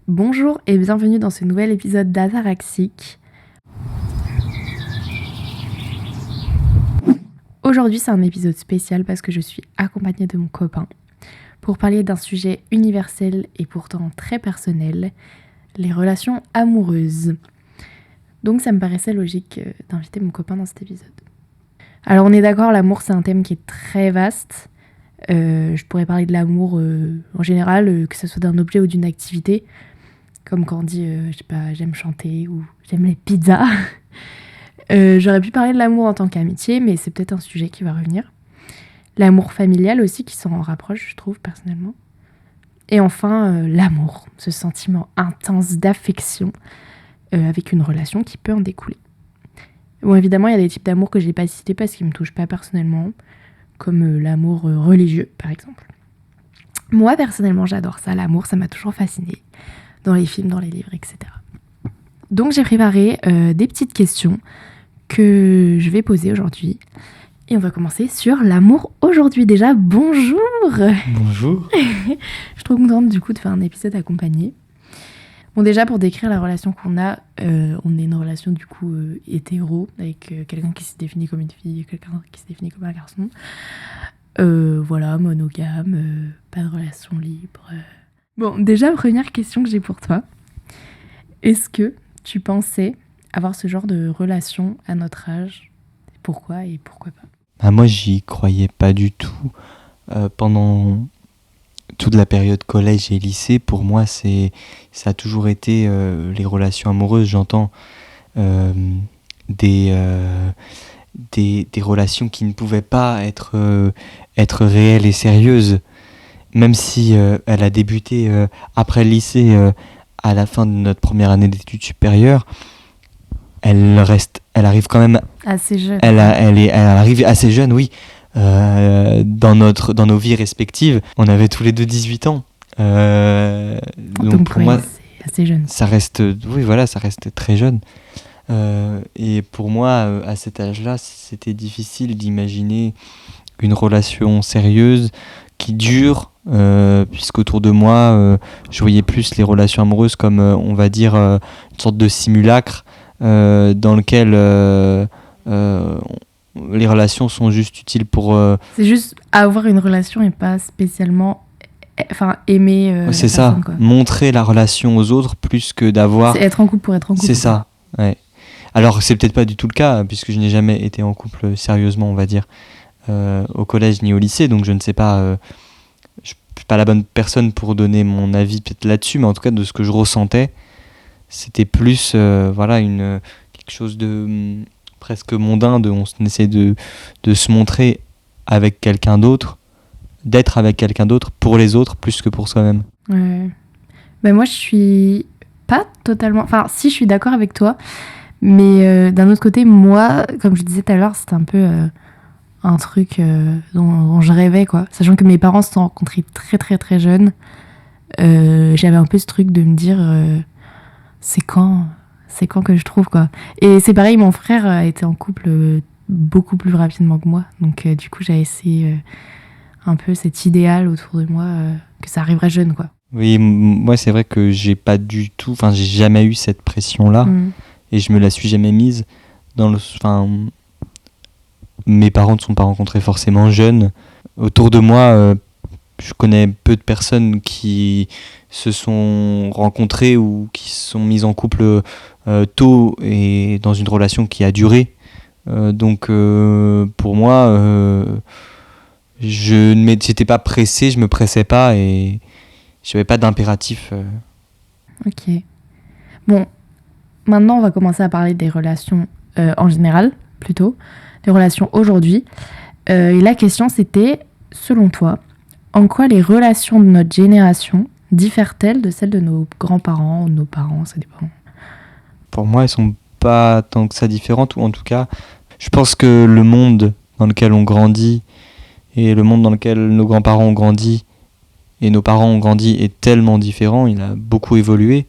Bonjour et bienvenue dans ce nouvel épisode d'Ataraxique. Aujourd'hui c'est un épisode spécial parce que je suis accompagnée de mon copain pour parler d'un sujet universel et pourtant très personnel, les relations amoureuses. Donc ça me paraissait logique d'inviter mon copain dans cet épisode. Alors on est d'accord, l'amour c'est un thème qui est très vaste. Je pourrais parler de l'amour en général, que ce soit d'un objet ou d'une activité. Comme quand on dit, je sais pas, j'aime chanter ou j'aime les pizzas. J'aurais pu parler de l'amour en tant qu'amitié, mais c'est peut-être un sujet qui va revenir. L'amour familial aussi, qui s'en rapproche, je trouve, personnellement. Et enfin, l'amour, ce sentiment intense d'affection avec une relation qui peut en découler. Bon, évidemment, il y a des types d'amour que je n'ai pas cités parce qu'ils ne me touchent pas personnellement, comme l'amour religieux, par exemple. Moi, personnellement, j'adore ça, l'amour, ça m'a toujours fascinée. Dans les films, dans les livres, etc. Donc j'ai préparé des petites questions que je vais poser aujourd'hui. Et on va commencer sur l'amour aujourd'hui. Déjà, bonjour. Bonjour. Je suis trop contente du coup de faire un épisode accompagné. Bon, déjà pour décrire la relation qu'on a, on est une relation du coup hétéro, avec quelqu'un qui se définit comme une fille et quelqu'un qui se définit comme un garçon. Voilà, monogame, pas de relation libre. Bon, déjà, première question que j'ai pour toi. Est-ce que tu pensais avoir ce genre de relation à notre âge ? Pourquoi et pourquoi pas ? Moi, j'y croyais pas du tout. Pendant toute la période collège et lycée, pour moi, ça a toujours été les relations amoureuses. J'entends des relations qui ne pouvaient pas être réelles et sérieuses. Même si elle a débuté après le lycée, à la fin de notre première année d'études supérieures, elle arrive quand même assez jeune. Elle arrive assez jeune, oui. Dans nos vies respectives, on avait tous les deux 18 ans. Donc pour moi, c'est assez jeune. Ça reste très jeune. Et pour moi, à cet âge-là, c'était difficile d'imaginer une relation sérieuse qui dure, puisqu'autour de moi, je voyais plus les relations amoureuses comme, on va dire, une sorte de simulacre dans lequel les relations sont juste utiles pour... C'est juste avoir une relation et pas spécialement aimer c'est ça, personne, quoi. Montrer la relation aux autres plus que d'avoir... C'est être en couple pour être en couple. C'est ça, ouais. Alors, c'est peut-être pas du tout le cas, puisque je n'ai jamais été en couple sérieusement, on va dire, au collège ni au lycée, donc je ne sais pas... je suis pas la bonne personne pour donner mon avis peut-être là-dessus, mais en tout cas, de ce que je ressentais, c'était plus quelque chose de presque mondain, on essaie de se montrer avec quelqu'un d'autre, d'être avec quelqu'un d'autre pour les autres plus que pour soi-même. Ouais. Ben moi, je suis pas totalement... Enfin, si, je suis d'accord avec toi, mais d'un autre côté, moi, comme je disais tout à l'heure, c'était un peu un truc dont je rêvais, quoi. Sachant que mes parents se sont rencontrés très, très, très jeunes, j'avais un peu ce truc de me dire... c'est quand que je trouve, quoi. Et c'est pareil, mon frère a été en couple beaucoup plus rapidement que moi. Donc, du coup, j'ai essayé un peu cet idéal autour de moi que ça arriverait jeune, quoi. Oui, moi, c'est vrai que j'ai jamais eu cette pression-là. Et je me la suis jamais mise. Mes parents ne sont pas rencontrés forcément jeunes. Autour de moi, je connais peu de personnes qui se sont rencontrées ou qui se sont mises en couple tôt et dans une relation qui a duré. Donc pour moi, j'étais pas pressé, je me pressais pas et j'avais pas d'impératif. Ok. Bon, maintenant on va commencer à parler des relations en général, plutôt, des relations aujourd'hui. Et la question c'était, selon toi, en quoi les relations de notre génération diffèrent-elles de celles de nos grands-parents ou de nos parents, ça dépend. Pour moi, elles sont pas tant que ça différentes, ou en tout cas, je pense que le monde dans lequel on grandit et le monde dans lequel nos grands-parents ont grandi et nos parents ont grandi est tellement différent, il a beaucoup évolué,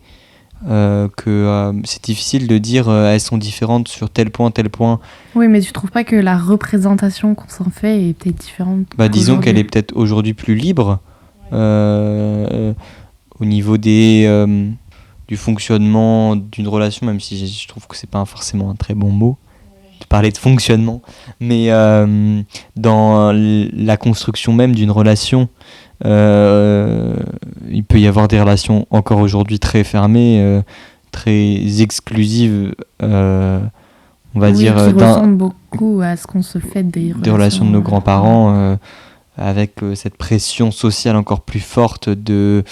que c'est difficile de dire elles sont différentes sur tel point. Oui, mais tu trouves pas que la représentation qu'on s'en fait est peut-être différente ? Disons qu'elle est peut-être aujourd'hui plus libre, au niveau des du fonctionnement d'une relation, même si je trouve que c'est pas forcément un très bon mot de parler de fonctionnement, mais dans la construction même d'une relation, il peut y avoir des relations encore aujourd'hui très fermées, très exclusives, on va dire, qui ressemblent beaucoup à ce qu'on se fait des relations de nos grands-parents, avec cette pression sociale encore plus forte de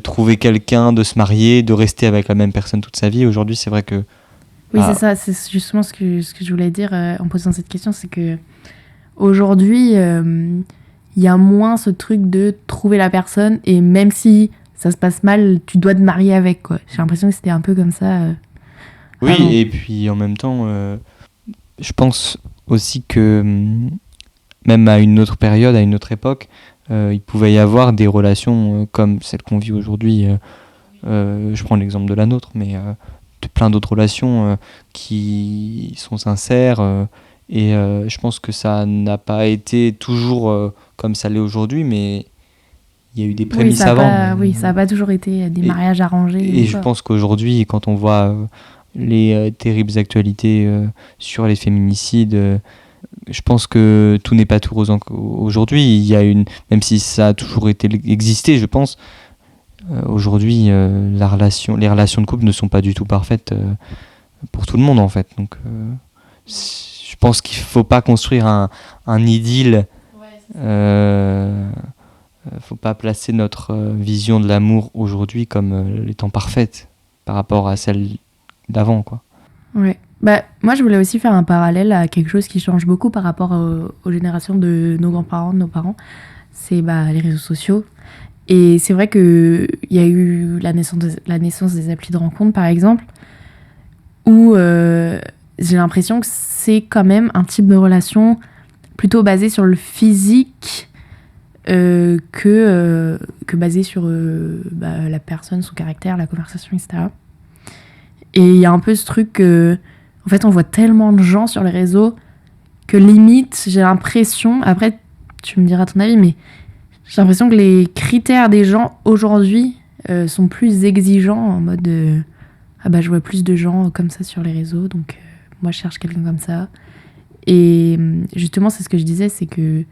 trouver quelqu'un, de se marier, de rester avec la même personne toute sa vie. Aujourd'hui, c'est vrai que... Oui, c'est ça, c'est justement ce que je voulais dire en posant cette question, c'est que aujourd'hui, il y a moins ce truc de trouver la personne, et même si ça se passe mal, tu dois te marier avec, quoi. J'ai l'impression que c'était un peu comme ça. Oui, avant. Et puis en même temps, je pense aussi que même à une autre période, à une autre époque, il pouvait y avoir des relations comme celles qu'on vit aujourd'hui. Je prends l'exemple de la nôtre, mais de plein d'autres relations qui sont sincères. Et je pense que ça n'a pas été toujours comme ça l'est aujourd'hui, mais il y a eu des prémices avant. Ça n'a pas toujours été des mariages arrangés. Et je pense qu'aujourd'hui, quand on voit les terribles actualités sur les féminicides, je pense que tout n'est pas tout rose aujourd'hui. Il y a même si ça a toujours existé, je pense, aujourd'hui, les relations de couple ne sont pas du tout parfaites pour tout le monde, en fait. Donc, je pense qu'il ne faut pas construire un idylle. Faut pas placer notre vision de l'amour aujourd'hui comme étant parfaite par rapport à celle d'avant, quoi. Ouais. Moi, je voulais aussi faire un parallèle à quelque chose qui change beaucoup par rapport aux générations de nos grands-parents, de nos parents. C'est les réseaux sociaux. Et c'est vrai qu'il y a eu la naissance des applis de rencontre, par exemple, où j'ai l'impression que c'est quand même un type de relation plutôt basé sur le physique que basé sur la personne, son caractère, la conversation, etc. Et il y a un peu ce truc en fait, on voit tellement de gens sur les réseaux que limite, j'ai l'impression, après, tu me diras ton avis, mais j'ai l'impression que les critères des gens aujourd'hui sont plus exigeants en mode je vois plus de gens comme ça sur les réseaux, donc moi je cherche quelqu'un comme ça. Et justement, c'est ce que je disais, c'est que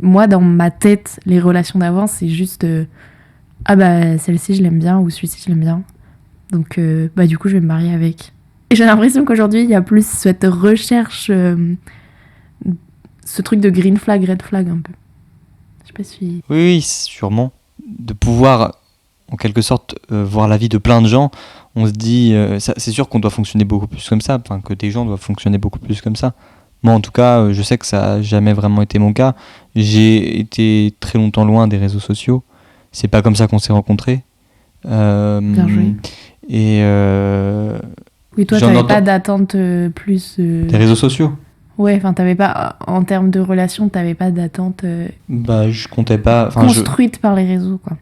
moi, dans ma tête, les relations d'avant, c'est juste celle-ci, je l'aime bien, ou celui-ci, je l'aime bien. Donc, du coup, je vais me marier avec. Et j'ai l'impression qu'aujourd'hui, il y a plus cette recherche, ce truc de green flag, red flag, un peu. Je sais pas si... Oui, sûrement. De pouvoir, en quelque sorte, voir la vie de plein de gens, on se dit... c'est sûr qu'on doit fonctionner beaucoup plus comme ça, enfin, que des gens doivent fonctionner beaucoup plus comme ça. Moi, en tout cas, je sais que ça n'a jamais vraiment été mon cas. J'ai été très longtemps loin des réseaux sociaux. C'est pas comme ça qu'on s'est rencontrés. Bien joué. Et oui, toi, t'avais pas d'attente plus... Des réseaux sociaux ? Ouais, enfin, t'avais pas... En termes de relation, t'avais pas d'attente... je comptais pas... construite par les réseaux, quoi.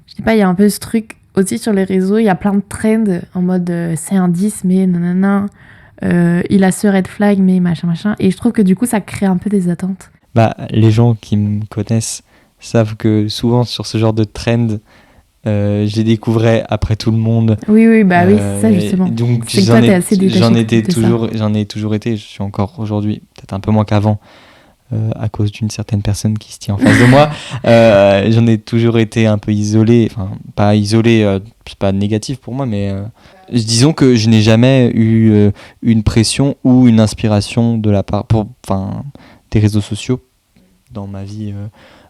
Je sais pas, il y a un peu ce truc... Aussi, sur les réseaux, il y a plein de trends en mode c'est un 10, mais nanana... il a ce red flag, mais machin. Et je trouve que du coup, ça crée un peu des attentes. Les gens qui me connaissent savent que souvent, sur ce genre de trend... je les découvrais après tout le monde. Oui, c'est ça justement. Donc c'est que toi, t'es assez détaché. J'en ai toujours été, je suis encore aujourd'hui, peut-être un peu moins qu'avant, à cause d'une certaine personne qui se tient en face de moi. J'en ai toujours été un peu isolé, enfin, pas isolé, c'est pas négatif pour moi, mais disons que je n'ai jamais eu une pression ou une inspiration de la part des réseaux sociaux dans ma vie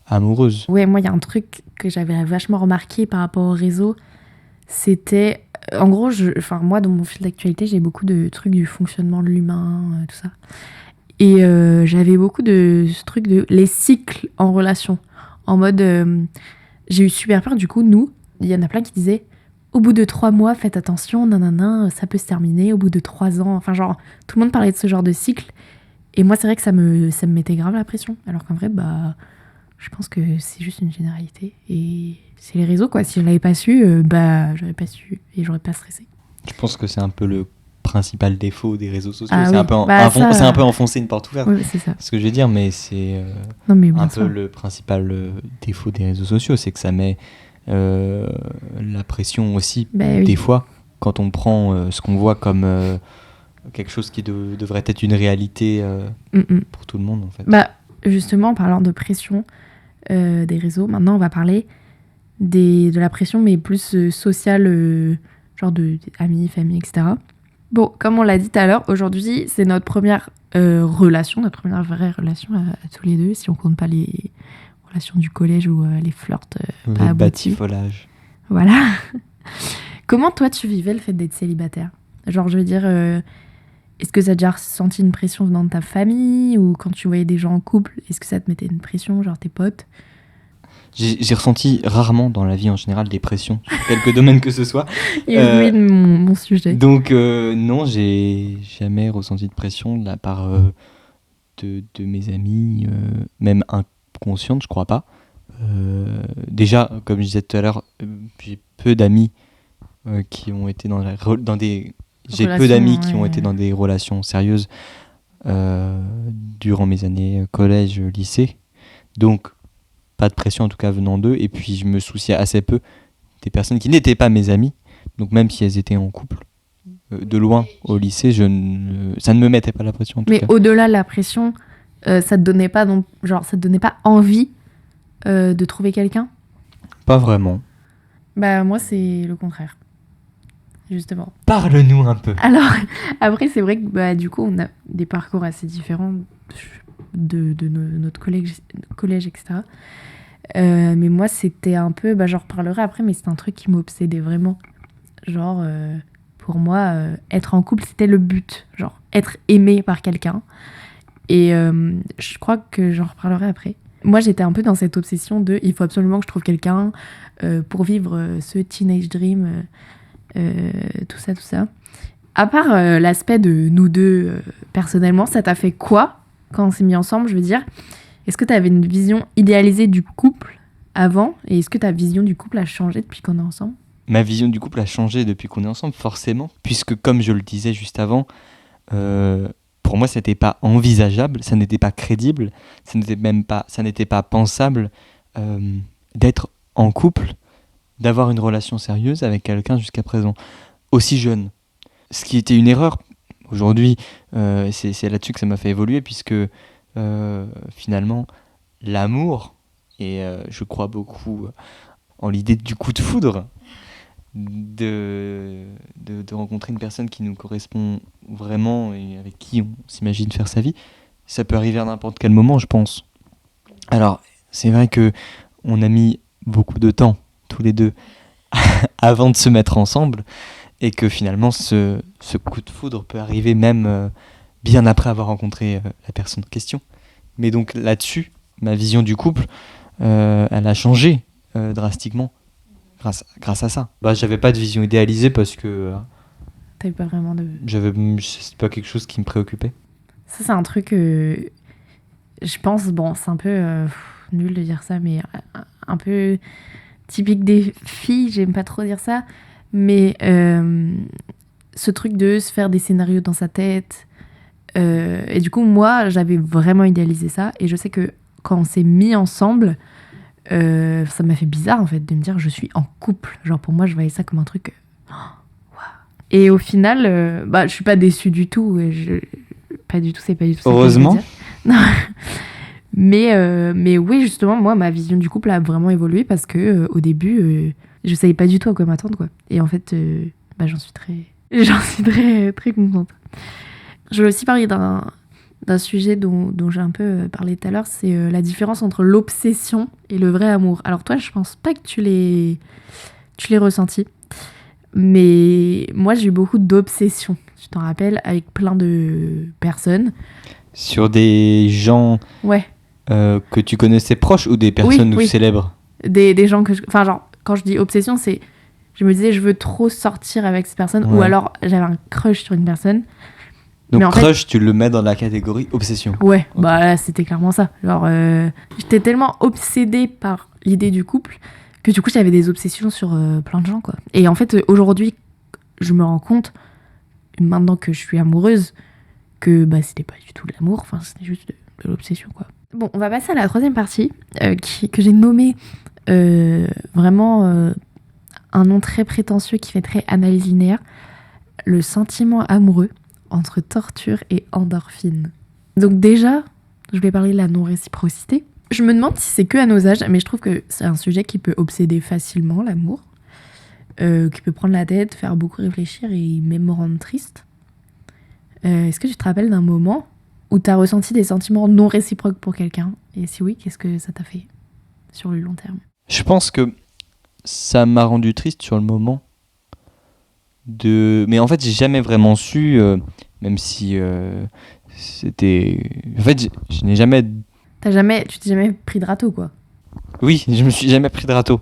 amoureuse. Ouais, moi, il y a un truc que j'avais vachement remarqué par rapport au réseau, c'était... En gros, moi, dans mon fil d'actualité, j'ai beaucoup de trucs du fonctionnement de l'humain, tout ça. Et j'avais beaucoup de ce truc de les cycles en relation. En mode... j'ai eu super peur, du coup, il y en a plein qui disaient au bout de 3 mois, faites attention, nanana, ça peut se terminer, au bout de 3 ans... Enfin, genre, tout le monde parlait de ce genre de cycle. Et moi, c'est vrai que ça me mettait grave la pression. Alors qu'en vrai, je pense que c'est juste une généralité. Et c'est les réseaux, quoi. Si je l'avais pas su, j'aurais pas su et j'aurais pas stressé. Je pense que c'est un peu le principal défaut des réseaux sociaux. Ah, c'est, oui. C'est un peu enfoncer une porte ouverte. Oui, c'est ça. Ce que je veux dire, mais c'est un peu le principal défaut des réseaux sociaux, c'est que ça met la pression aussi, Bah, des oui. fois, quand on prend ce qu'on voit comme quelque chose qui devrait être une réalité pour tout le monde, en fait. Bah, justement, en parlant de pression des réseaux, maintenant on va parler de la pression, mais plus sociale, genre de amis, famille, etc. Bon, comme on l'a dit tout à l'heure, aujourd'hui, c'est notre première relation, notre première vraie relation à tous les deux, si on compte pas les relations du collège ou les flirts pas Le aboutis. batifolage. Voilà. Comment toi tu vivais le fait d'être célibataire? Genre, je veux dire, est-ce que ça a déjà ressenti une pression venant de ta famille ou quand tu voyais des gens en couple, est-ce que ça te mettait une pression, genre tes potes? J'ai ressenti rarement dans la vie en général des pressions, sur quelque domaine que ce soit. Il ruine mon sujet. Donc non, j'ai jamais ressenti de pression de la part de mes amis, même inconsciente, je crois pas. Déjà, comme je disais tout à l'heure, j'ai peu d'amis qui ont été dans des... J'ai peu Relation, d'amis qui ont ouais. été dans des relations sérieuses durant mes années collège, lycée. Donc, pas de pression en tout cas venant d'eux. Et puis, je me souciais assez peu des personnes qui n'étaient pas mes amies. Donc, même si elles étaient en couple, de loin au lycée, ça ne me mettait pas la pression en tout Mais cas. au-delà de la pression, ça te donnait pas ça te donnait pas envie de trouver quelqu'un? Pas vraiment. Bah moi c'est le contraire, justement. Parle-nous un peu. Alors après c'est vrai que bah du coup on a des parcours assez différents de notre collège etc. Mais moi c'était un peu, bah j'en reparlerai après, mais c'est un truc qui m'obsédait vraiment. Genre pour moi être en couple c'était le but, genre être aimé par quelqu'un. Et je crois que j'en reparlerai après. Moi, j'étais un peu dans cette obsession de il faut absolument que je trouve quelqu'un pour vivre ce teenage dream, tout ça, tout ça. À part l'aspect de nous deux, personnellement, ça t'a fait quoi quand on s'est mis ensemble, je veux dire? Est-ce que tu avais une vision idéalisée du couple avant? Et est-ce que ta vision du couple a changé depuis qu'on est ensemble? Ma vision du couple a changé depuis qu'on est ensemble, forcément. Puisque, comme je le disais juste avant, pour moi, ça n'était pas envisageable, ça n'était pas crédible, ça n'était pas pensable d'être en couple, d'avoir une relation sérieuse avec quelqu'un jusqu'à présent, aussi jeune. Ce qui était une erreur, aujourd'hui, c'est là-dessus que ça m'a fait évoluer, puisque finalement, l'amour, et je crois beaucoup en l'idée du coup de foudre, de rencontrer une personne qui nous correspond vraiment et avec qui on s'imagine faire sa vie, ça peut arriver à n'importe quel moment, je pense. Alors, c'est vrai que on a mis beaucoup de temps, tous les deux, avant de se mettre ensemble, et que finalement, ce coup de foudre peut arriver même bien après avoir rencontré la personne en question. Mais donc là-dessus, ma vision du couple, elle a changé drastiquement. Grâce à ça. Bah, j'avais pas de vision idéalisée parce que T'avais pas vraiment de... c'est pas quelque chose qui me préoccupait. Ça, c'est un truc, je pense, bon, c'est un peu nul de dire ça, mais un peu typique des filles, j'aime pas trop dire ça, mais ce truc de se faire des scénarios dans sa tête. Et du coup, moi, j'avais vraiment idéalisé ça, et je sais que quand on s'est mis ensemble, ça m'a fait bizarre, en fait, de me dire je suis en couple. Genre, pour moi, je voyais ça comme un truc... Et au final, bah, je suis pas déçue du tout. Pas du tout, c'est pas du tout ça que je veux Heureusement. dire. Non. Mais oui, justement, moi, ma vision du couple a vraiment évolué parce que au début, je savais pas du tout à quoi m'attendre, quoi. Et en fait, bah, j'en suis très, très contente. Je voulais aussi parler d'un sujet dont j'ai un peu parlé tout à l'heure, c'est la différence entre l'obsession et le vrai amour. Alors toi, je pense pas que tu l'aies ressenti. Mais moi, j'ai eu beaucoup d'obsessions, tu t'en rappelles, avec plein de personnes. Sur des gens Ouais, que tu connaissais proches ou des personnes oui. célèbres? Des gens que enfin, genre, quand je dis obsession, c'est... Je me disais, je veux trop sortir avec cette personne. Ouais. Ou alors, j'avais un crush sur une personne. Donc Mais en crush, tu le mets dans la catégorie obsession. Ouais, bah là, c'était clairement ça. Genre, j'étais tellement obsédée par l'idée du couple que du coup, j'avais des obsessions sur plein de gens, quoi. Et en fait, aujourd'hui, je me rends compte, maintenant que je suis amoureuse, que bah, c'était pas du tout de l'amour, enfin, c'était juste de l'obsession, quoi. Bon, on va passer à la troisième partie, que j'ai nommée vraiment un nom très prétentieux qui fait très analyse linéaire, le sentiment amoureux entre torture et endorphine. Donc déjà, je vais parler de la non-réciprocité. Je me demande si c'est que à nos âges, mais je trouve que c'est un sujet qui peut obséder facilement l'amour, qui peut prendre la tête, faire beaucoup réfléchir et même me rendre triste. Est-ce que tu te rappelles d'un moment où tu as ressenti des sentiments non réciproques pour quelqu'un ? Et si oui, qu'est-ce que ça t'a fait sur le long terme ? Je pense que ça m'a rendu triste sur le moment. Mais en fait, j'ai jamais vraiment su, même si c'était... En fait, je n'ai jamais... Tu t'es jamais pris de râteau, quoi. Oui, je me suis jamais pris de râteau.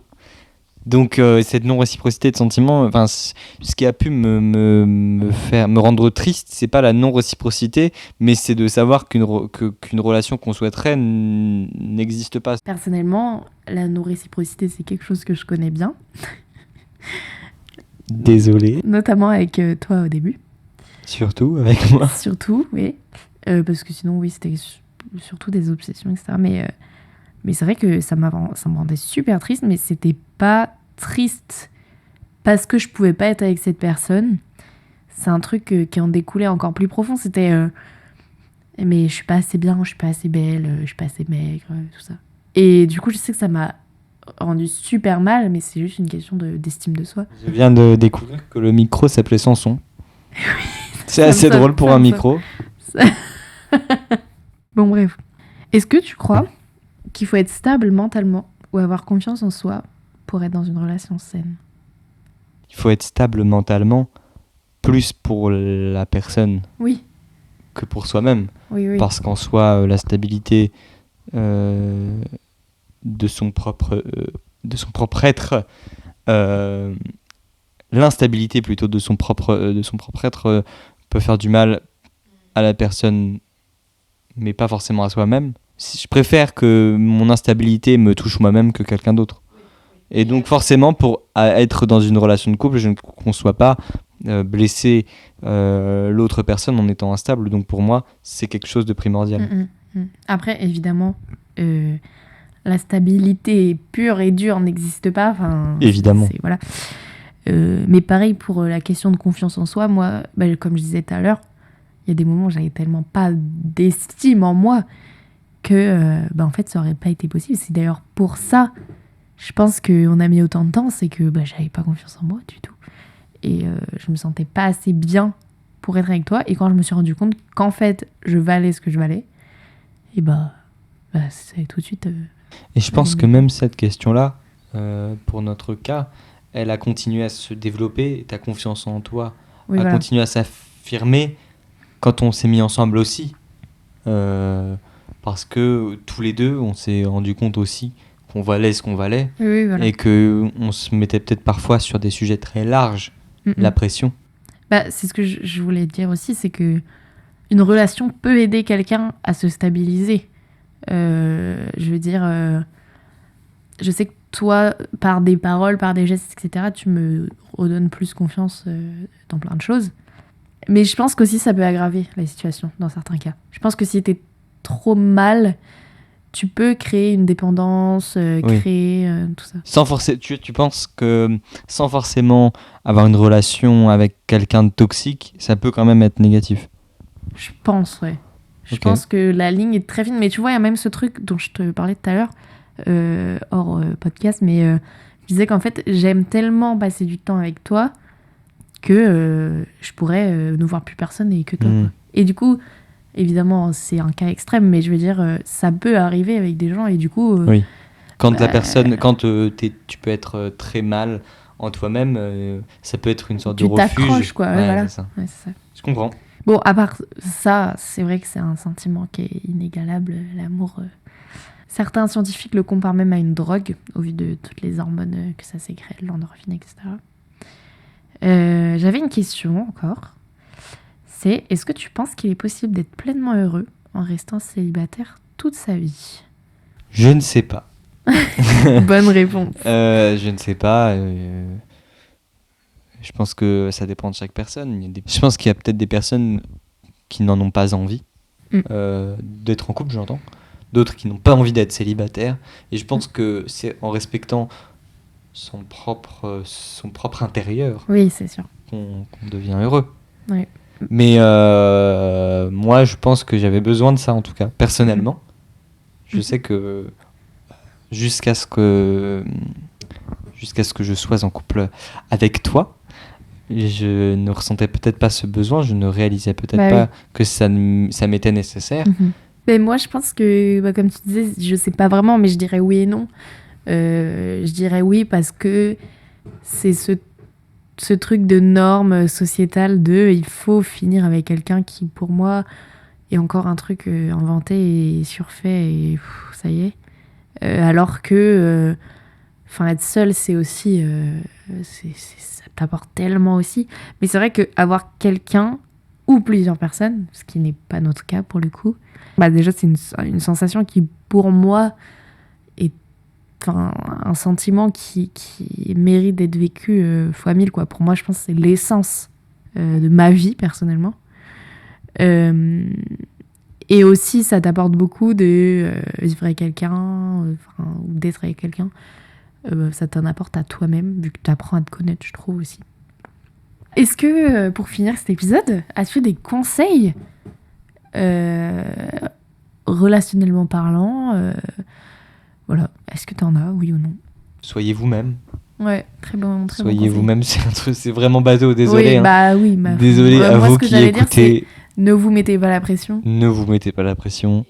Donc cette non-réciprocité de sentiments, ce qui a pu me rendre triste, c'est pas la non-réciprocité, mais c'est de savoir qu'une relation qu'on souhaiterait n'existe pas. Personnellement, la non-réciprocité, c'est quelque chose que je connais bien. Désolé. Notamment avec toi au début. Surtout avec moi. Surtout, oui. Parce que sinon, oui, c'était surtout des obsessions, etc. Mais c'est vrai que ça me rendait super triste, mais c'était pas triste parce que je pouvais pas être avec cette personne. C'est un truc qui en découlait encore plus profond. C'était mais je suis pas assez bien, je suis pas assez belle, je suis pas assez maigre, tout ça. Et du coup, je sais que ça m'a rendu super mal, mais c'est juste une question d'estime de soi. Je viens de découvrir que le micro s'appelait Samson. C'est assez drôle pour un micro. Bon, bref. Est-ce que tu crois qu'il faut être stable mentalement ou avoir confiance en soi pour être dans une relation saine ? Il faut être stable mentalement, plus pour la personne que pour soi-même. Oui. Parce qu'en soi, la stabilité de son propre être, l'instabilité plutôt de son propre être peut faire du mal à la personne, mais pas forcément à soi-même. Je préfère que mon instabilité me touche moi-même que quelqu'un d'autre. Et donc forcément, pour être dans une relation de couple, je ne conçois pas blesser l'autre personne en étant instable. Donc pour moi, c'est quelque chose de primordial. Après, évidemment, la stabilité pure et dure n'existe pas. Évidemment. Voilà. Mais pareil pour la question de confiance en soi, moi, comme je disais tout à l'heure, il y a des moments où j'avais tellement pas d'estime en moi que en fait ça aurait pas été possible. C'est d'ailleurs pour ça, je pense qu'on a mis autant de temps, c'est que j'avais pas confiance en moi du tout. Et je me sentais pas assez bien pour être avec toi. Et quand je me suis rendu compte qu'en fait je valais ce que je valais, et c'est tout de suite... et je pense que même cette question-là, pour notre cas, elle a continué à se développer. Ta confiance en toi a continué à s'affirmer quand on s'est mis ensemble aussi. Parce que tous les deux, on s'est rendu compte aussi qu'on valait ce qu'on valait. Et qu'on se mettait peut-être parfois sur des sujets très larges, la pression. C'est ce que je voulais dire aussi, c'est que une relation peut aider quelqu'un à se stabiliser. Je veux dire, je sais que toi, par des paroles, par des gestes, etc., tu me redonnes plus confiance dans plein de choses. Mais je pense qu'aussi ça peut aggraver la situation dans certains cas. Je pense que si t'es trop mal, tu peux créer une dépendance, créer tout ça. Tu penses que sans forcément avoir une relation avec quelqu'un de toxique, ça peut quand même être négatif ? Je pense, ouais. Je pense que la ligne est très fine. Mais tu vois, il y a même ce truc dont je te parlais tout à l'heure, hors podcast, mais je disais qu'en fait, j'aime tellement passer du temps avec toi que je pourrais ne voir plus personne et que toi. Et du coup, évidemment, c'est un cas extrême, mais je veux dire, ça peut arriver avec des gens et du coup... oui. Quand la personne, quand tu peux être très mal en toi-même, ça peut être une sorte de refuge. Tu t'accroches, quoi. Voilà. C'est ça. Ouais, c'est ça. Je comprends. Bon, à part ça, c'est vrai que c'est un sentiment qui est inégalable, l'amour. Certains scientifiques le comparent même à une drogue, au vu de toutes les hormones que ça sécrète, l'endorphine, etc. J'avais une question encore. C'est, est-ce que tu penses qu'il est possible d'être pleinement heureux en restant célibataire toute sa vie ? Je ne sais pas. Bonne réponse. Je ne sais pas. Je pense que ça dépend de chaque personne. Je pense qu'il y a peut-être des personnes qui n'en ont pas envie d'être en couple, j'entends. d'autres qui n'ont pas envie d'être célibataires. Et je pense que c'est en respectant son propre intérieur Oui, c'est sûr. qu'on devient heureux. Oui. Mais moi, je pense que j'avais besoin de ça, en tout cas, personnellement. Je sais que jusqu'à ce que je sois en couple avec toi, je ne ressentais peut-être pas ce besoin, je ne réalisais peut-être pas que ça m'était nécessaire. Mais moi, je pense que, comme tu disais, je sais pas vraiment, mais je dirais oui et non. Je dirais oui parce que c'est ce truc de norme sociétale de il faut finir avec quelqu'un qui, pour moi, est encore un truc inventé et surfait et ça y est. Alors que être seul, c'est aussi... ça t'apporte tellement aussi. Mais c'est vrai qu'avoir quelqu'un ou plusieurs personnes, ce qui n'est pas notre cas pour le coup, déjà c'est une sensation qui, pour moi, est un sentiment qui mérite d'être vécu fois 1000, quoi. Pour moi, je pense que c'est l'essence de ma vie, personnellement. Et aussi, ça t'apporte beaucoup de vivre avec quelqu'un, ou d'être avec quelqu'un. Ça t'en apporte à toi-même, vu que tu apprends à te connaître, je trouve aussi. Est-ce que, pour finir cet épisode, as-tu des conseils relationnellement parlant voilà. Est-ce que t'en as, oui ou non? Soyez vous-même. Ouais, très bon Soyez vous-même, c'est vraiment bateau, désolé. Oui, désolé à moi, vous ce que qui j'allais dire, écoutez. c'est ne vous mettez pas la pression. Ne vous mettez pas la pression.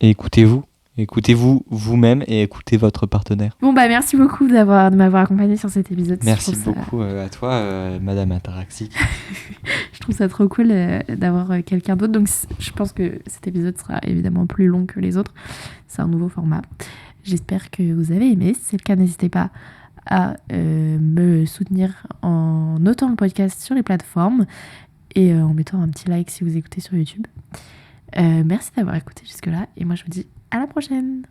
Et écoutez-vous. Écoutez-vous vous-même et écoutez votre partenaire. Bon, merci beaucoup de m'avoir accompagné sur cet épisode. Merci beaucoup à toi, Madame Ataraxique. Je trouve ça trop cool d'avoir quelqu'un d'autre. Donc, je pense que cet épisode sera évidemment plus long que les autres. C'est un nouveau format. J'espère que vous avez aimé. Si c'est le cas, n'hésitez pas à me soutenir en notant le podcast sur les plateformes et en mettant un petit like si vous écoutez sur YouTube. Merci d'avoir écouté jusque-là et moi je vous dis à la prochaine.